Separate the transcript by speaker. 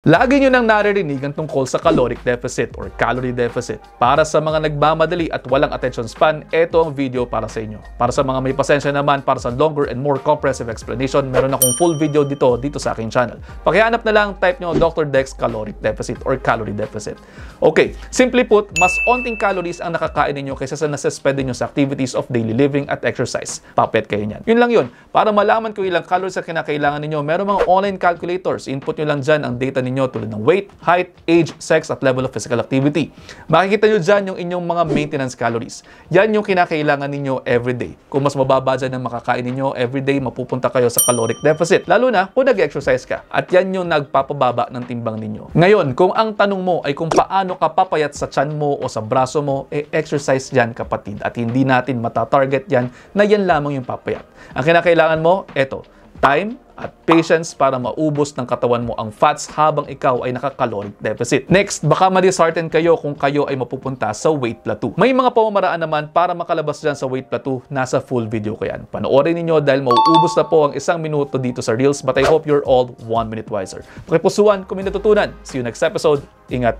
Speaker 1: Lagi nyo nang naririnig ang tungkol sa caloric deficit or calorie deficit. Para sa mga nagmamadali at walang attention span, ito ang video para sa inyo. Para sa mga may pasensya naman, para sa longer and more comprehensive explanation, meron akong full video dito sa aking channel. Pakihanap na lang, type nyo Dr. Dex caloric deficit or calorie deficit. Okay, simply put, mas onting calories ang nakakain ninyo kaysa sa nasuspend nyo sa activities of daily living at exercise. Papet kayo niyan. Yun lang yun. Para malaman kung ilang calories ang kinakailangan ninyo, meron mga online calculators. Input nyo lang dyan ang data ninyo tulad ng weight, height, age, sex, at level of physical activity. Makikita nyo dyan yung inyong mga maintenance calories. Yan yung kinakailangan ninyo everyday. Kung mas mababa dyan ang makakain ninyo everyday, mapupunta kayo sa caloric deficit. Lalo na kung nag-exercise ka. At yan yung nagpapababa ng timbang ninyo. Ngayon, kung ang tanong mo ay kung paano ka papayat sa tiyan mo o sa braso mo, exercise yan kapatid. At hindi natin matatarget yan na yan lamang yung papayat. Ang kinakailangan mo, eto, time at patience para maubos ng katawan mo ang fats habang ikaw ay naka-caloric deficit. Next, baka ma-dishearten kayo kung kayo ay mapupunta sa weight plateau. May mga pamamaraan naman para makalabas dyan sa weight plateau, nasa full video ko yan. Panoorin ninyo dahil mauubos na po ang 1 minuto dito sa Reels, but I hope you're all 1 minute wiser. Pakipusuan kung may natutunan. See you next episode. Ingat.